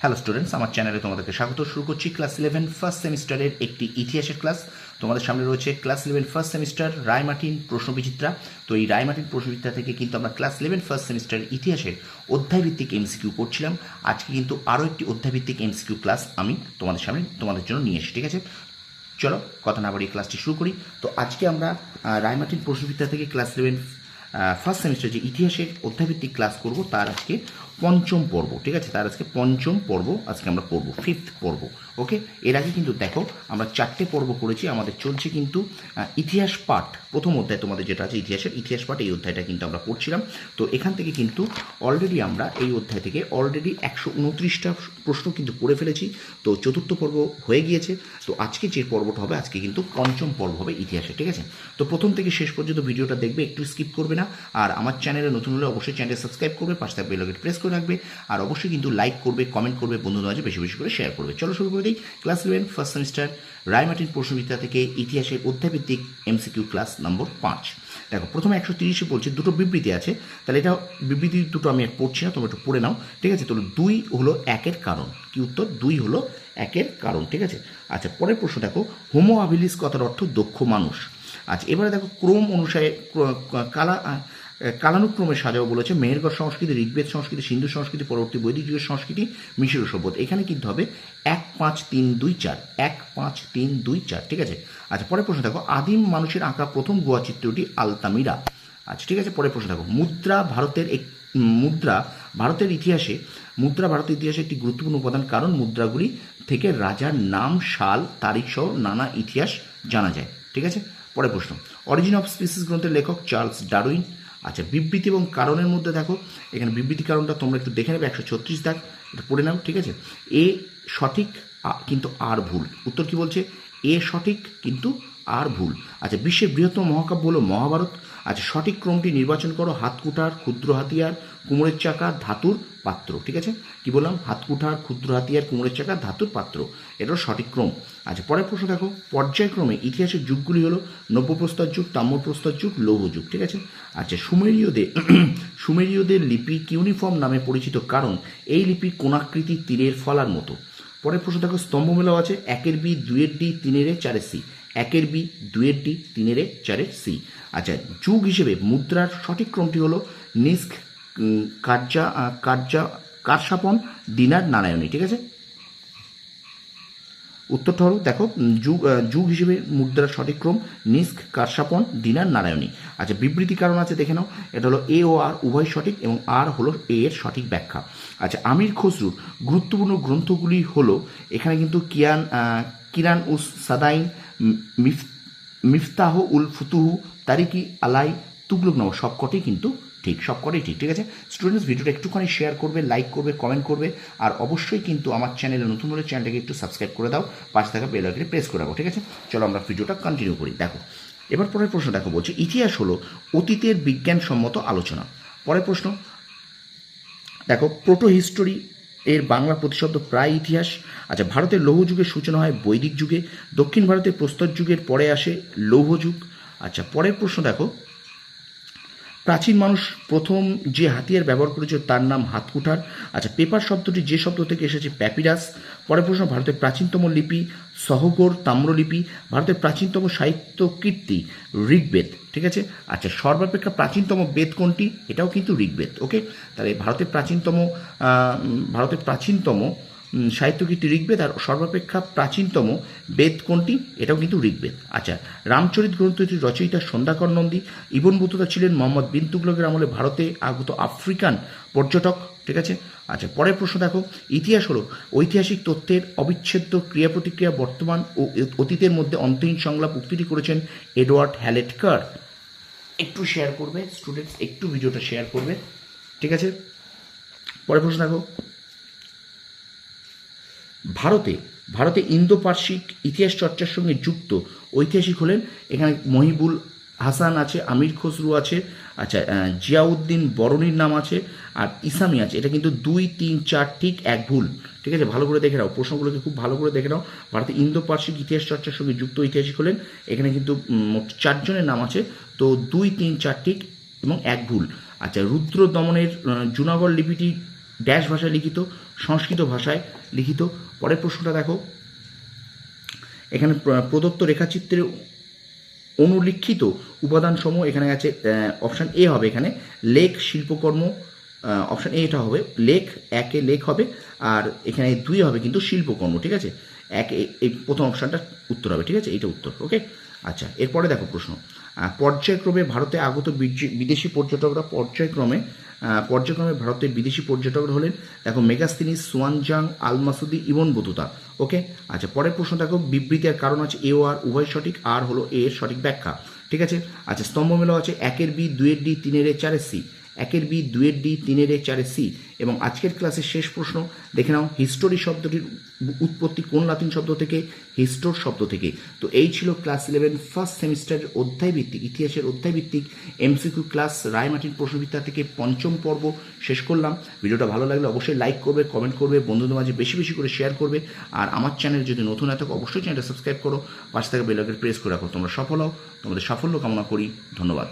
Hello students, আমার চ্যানেলে তোমাদেরকে স্বাগত। শুরু করছি ক্লাস 11 ফার্স্ট সেমিস্টারের একটি ইতিহাসের ক্লাস। তোমাদের সামনে রয়েছে ক্লাস 11 ফার্স্ট সেমিস্টার রায়মার্টিন প্রশ্নবিচিত্রা। তো এই রায়মার্টিন প্রশ্নবিচিত্রা থেকে কিন্তু আমরা ক্লাস 11 ফার্স্ট সেমিস্টারের ইতিহাসের অধ্যায়ভিত্তিক এমসিকিউ করছিলাম। আজকে কিন্তু আরও একটি অধ্যায়ভিত্তিক এমসিকিউ ক্লাস আমি তোমাদের সামনে তোমাদের জন্য নিয়ে এসেছি। ঠিক আছে, চলো কথা না বাড়িয়ে ক্লাসটি শুরু করি। তো আজকে আমরা রায়মার্টিন প্রশ্নবিচিত্রা থেকে ক্লাস 11 ফার্স্ট সেমিস্টার যে ইতিহাসের অধ্যায়ভিত্তিক ক্লাস করব তার আজকে পঞ্চম পর্ব। ঠিক আছে, তার আজকে পঞ্চম পর্ব আজকে আমরা করব, ফিফথ পর্ব। ওকে, এর আগে কিন্তু দেখো আমরা 4টে পর্ব করেছি। আমাদের চলছে কিন্তু ইতিহাস পাঠ, প্রথম অধ্যায় তোমাদের যেটা আছে ইতিহাসের ইতিহাস পাঠ, এই অধ্যায়টা কিন্তু আমরা পড়ছিলাম। তো এখান থেকে কিন্তু অলরেডি আমরা এই অধ্যায় থেকে অলরেডি 129টা প্রশ্ন কিন্তু করে ফেলেছি। তো চতুর্থ পর্ব হয়ে গিয়েছে। তো আজকে যে পর্বটা হবে, আজকে কিন্তু পঞ্চম পর্ব হবে ইতিহাসে। ঠিক আছে, তো প্রথম থেকে শেষ পর্যন্ত ভিডিওটা দেখবে, একটু স্কিপ করবে না। আর আমার চ্যানেলে নতুন হলে অবশ্যই চ্যানেল সাবস্ক্রাইব করবে, পাশে থাকবে বেল আইকন প্রেস করে রাখবে। আর অবশ্যই কিন্তু লাইক করবে, কমেন্ট করবে, বন্ধুদের মাঝে বেশি বেশি করে শেয়ার করবে। চলো শুরু করে দিই ক্লাস 11 ফার্স্ট সেমিস্টার রায়মার্টিন প্রশ্নবিচিত্রা থেকে ইতিহাসের অধ্যায়ভিত্তিক এমসিকিউ ক্লাস নম্বর 5। দেখো প্রথমে 130 বলছে, দুটো বিবৃতি আছে। তাহলে এটা বিবৃতি দুটো আমি আর পড়ছি না, তোমরা একটু পড়ে নাও। ঠিক আছে, তাহলে 2 হলো 1-এর কারণ। কি উত্তর? 2 হলো 1-এর কারণ। ঠিক আছে, আচ্ছা পরের প্রশ্ন দেখো, হোমো হাবিলিস কথার অর্থ দক্ষ মানুষ। আচ্ছা এবারে দেখো ক্রম অনুসারে কালানুক্রমে সাজাও বলেছে। মেহেরগড় সংস্কৃতি, ঋগ্বেদ সংস্কৃতি, সিন্ধু সংস্কৃতি, পরবর্তী বৈদিক যুগের সংস্কৃতি, মিশরীয় সভ্যতা। এখানে কিন্তু হবে 1 5 3 2 4, 1 5 3 2 4। ঠিক আছে, আচ্ছা পরের প্রশ্ন দেখো, আদিম মানুষের আঁকা প্রথম গুহা চিত্রটি আলতামিরা। আচ্ছা ঠিক আছে, পরের প্রশ্ন দেখো, মুদ্রা ভারতের ভারতের ইতিহাসে একটি গুরুত্বপূর্ণ উপাদান, কারণ মুদ্রাগুলি থেকে রাজার নাম, সাল, তারিখ সহ নানা ইতিহাস জানা যায়। ঠিক আছে, পরের প্রশ্ন, অরিজিন অফ স্পিসিস গ্রন্থের লেখক চার্লস ডারউইন। আচ্ছা বিবৃতি এবং কারণের মধ্যে দেখো, এখানে বিবৃতি কারণটা তোমরা একটু দেখে নেবে, 136 দাগ, এটা পড়ে নাও। ঠিক আছে, এ সঠিক কিন্তু আর ভুল। উত্তর কি বলছে? এ সঠিক কিন্তু আর ভুল। আচ্ছা বিশ্বের বৃহত্তম মহাকাব্য হলো মহাভারত। আচ্ছা সঠিক ক্রমটি নির্বাচন করো, হাতকুঠার, ক্ষুদ্র হাতিয়ার, কুমোরের চাকা, ধাতুর পাত্র। ঠিক আছে, কি বললাম? হাতকুঠার, ক্ষুদ্র হাতিয়ার, কুমোরের চাকা, ধাতুর পাত্র, এটাও সঠিক ক্রম। আচ্ছা পরের প্রশ্ন দেখো, পর্যায়ক্রমে ইতিহাসের যুগগুলি হলো নব্যপ্রস্তর যুগ, তাম্রপ্রস্তর যুগ, লৌহ যুগ। ঠিক আছে, আচ্ছা সুমেরীয়দের লিপি কিউনিফর্ম নামে পরিচিত, কারণ এই লিপি কোণাকৃতি তীরের ফলার মতো। পরের প্রশ্ন দেখো, স্তম্ভমেলাও আছে। 1-এর বি, 2-এর ডি, 3-এর এ, 4-এর সি। 1-এর বি, 2-এর ডি, 3-এর এ, 4-এর সি। আচ্ছা যুগ হিসেবে মুদ্রার সঠিক ক্রমটি হলো নিস্ক, কারসাপন, দিনার, নারায়ণী। ঠিক আছে, উত্তরটা হলো দেখো, যুগ হিসেবে মুদ্রার সঠিক ক্রম নিস্ক, কারসাপন, দিনার, নারায়ণী। আচ্ছা বিবৃতি কারণ আছে, দেখে নাও। এটা হলো এ ও আর উভয় সঠিক, এবং আর হলো এ এর সঠিক ব্যাখ্যা। আচ্ছা আমির খসরুর গুরুত্বপূর্ণ গ্রন্থগুলি হলো, এখানে কিন্তু কিরান উস সাদাইন, মিফতাহ উল ফুতুহু, তারিকি আলাই, তুগলকনামা, সবকটি কিন্তু ঠিক, সবকটাই ঠিক। ঠিক আছে স্টুডেন্টস, ভিডিওটা একটুখানি শেয়ার করবে, লাইক করবে, কমেন্ট করবে। আর অবশ্যই কিন্তু আমার চ্যানেলে নতুন হলে চ্যানেলটাকে একটু সাবস্ক্রাইব করে দাও, পাশে থাকা বেল আইকনে প্রেস করে রাখো। ঠিক আছে, চলো আমরা ভিডিওটা কন্টিনিউ করি। দেখো এবার পরের প্রশ্ন দেখো, বলছে ইতিহাস হলো অতীতের বিজ্ঞানসম্মত আলোচনা। পরের প্রশ্ন দেখো, প্রোটো হিস্টোরি এর বাংলা প্রতিশব্দ প্রায় ইতিহাস। আচ্ছা ভারতের লৌহ যুগের সূচনা হয় বৈদিক যুগে, দক্ষিণ ভারতের প্রস্তর যুগের পরে আসে লৌহ যুগ। আচ্ছা পরের প্রশ্ন দেখো, প্রাচীন মানুষ প্রথম যে হাতিয়ার ব্যবহার করেছিল তার নাম হাতকুঠার। আচ্ছা পেপার শব্দটি যে শব্দ থেকে এসেছে? প্যাপিরাস। পরের প্রশ্ন, ভারতের প্রাচীনতম লিপি সহগর তাম্রলিপি। ভারতের প্রাচীনতম সাহিত্য কীর্তি ঋগ্বেদ। ঠিক আছে, আচ্ছা সর্বাপেক্ষা প্রাচীনতম বেদ কোনটি? এটাও কিন্তু ঋগ্বেদ। ওকে, তাহলে ভারতের প্রাচীনতম সাহিত্য কীর্তি ঋগ্বেদ, আর সর্বাপেক্ষা প্রাচীনতম বেদ কোনটি? এটাও কিন্তু ঋগ্বেদ। আচ্ছা রামচরিত গ্রন্থটির রচয়িতা সন্ধ্যাকর নন্দী। ইবন বতুতা ছিলেন মোহাম্মদ বিন তুগলকের আমলে ভারতে আগত আফ্রিকান পর্যটক। ঠিক আছে, আচ্ছা পরের প্রশ্ন দেখো, ইতিহাস হলো ঐতিহাসিক তথ্যের অবিচ্ছেদ্য ক্রিয়া প্রতিক্রিয়া, বর্তমান ও অতীতের মধ্যে অন্তহীন সংলাপ। উক্তিটি করেছেন এডওয়ার্ড হ্যালেট কার। একটু শেয়ার করবে স্টুডেন্টস, একটু ভিডিওটা শেয়ার করবে। ঠিক আছে, পরের প্রশ্ন দেখো, ভারতে ইন্দো পার্সিক ইতিহাস চর্চার সঙ্গে যুক্ত ঐতিহাসিক হলেন, এখানে মহিবুল হাসান আছে, আমির খসরু আছে, আচ্ছা জিয়াউদ্দিন বরনির নাম আছে, আর ইসামি আছে। এটা কিন্তু 2 3 4 ঠিক, 1 ভুল। ঠিক আছে, ভালো করে দেখে নাও, প্রশ্নগুলোকে খুব ভালো করে দেখে নাও। ভারতে ইন্দো পার্সিক ইতিহাস চর্চার সঙ্গে যুক্ত ঐতিহাসিক হলেন, এখানে কিন্তু মোট 4 জনের নাম আছে। তো 2 3 4 ঠিক এবং 1 ভুল। আচ্ছা রুদ্র দমনের জুনাগড় লিপিটি ড্যাশ ভাষায় লিখিত, সংস্কৃত ভাষায় লিখিত। পরের প্রশ্নটা দেখো, এখানে প্রদত্ত রেখাচিত্রের অনুলিখিত উপাদানসমূহ এখানে আছে। অপশান এ হবে এখানে লেখ শিল্পকর্ম, অপশান এ এটা হবে লেখ, একে লেখ হবে, আর এখানে 2 হবে কিন্তু শিল্পকর্ম, ঠিক আছে। এই প্রথম অপশানটা উত্তর হবে, ঠিক আছে, এইটা উত্তর। ওকে, আচ্ছা, এরপরে দেখো প্রশ্ন, পর্যায়ক্রমে ভারতে আগত বিদেশি পর্যটকরা পর্যায়ক্রমে ভারতের বিদেশি পর্যটকরা হলেন, দেখো মেগাস্তিনিস, সুয়ানজাং, আল মাসুদি, ইবন বতুতা। ওকে, আচ্ছা, পরের প্রশ্ন দেখো, বিবৃতির কারণ আছে এ ও আর উভয় সঠিক, আর হলো এ এর সঠিক ব্যাখ্যা, ঠিক আছে। আচ্ছা, স্তম্ভ মেলাও আছে 1-এর বি, 2-এর ডি, 3-এর এ, 4-এর সি, 1-এর বি, 2-এর ডি, 3-এর এ, 4-এর সি। এবং আজকের ক্লাসের শেষ প্রশ্ন দেখে নাও, হিস্টোরি শব্দটির উৎপত্তি কোন লাতিন শব্দ থেকে? হিস্টোর শব্দ থেকে। তো এই ছিল ক্লাস 11 ফার্স্ট সেমিস্টারের অধ্যায়ভিত্তিক, ইতিহাসের অধ্যায়ভিত্তিক এমসিকিউ ক্লাস, রায়মার্টিন প্রশ্নবিদ্যা থেকে 5ম পর্ব শেষ করলাম। ভিডিওটা ভালো লাগলে অবশ্যই লাইক করবে, কমেন্ট করবে, বন্ধুদের মাঝে বেশি বেশি করে শেয়ার করবে। আর আমার চ্যানেল যদি নতুন হয়ে থাকো অবশ্যই চ্যানেলটা সাবস্ক্রাইব করো, পাশে থাকা বেল আইকন প্রেস করে রাখো। তোমরা সফল হও, তোমাদের সাফল্য কামনা করি। ধন্যবাদ।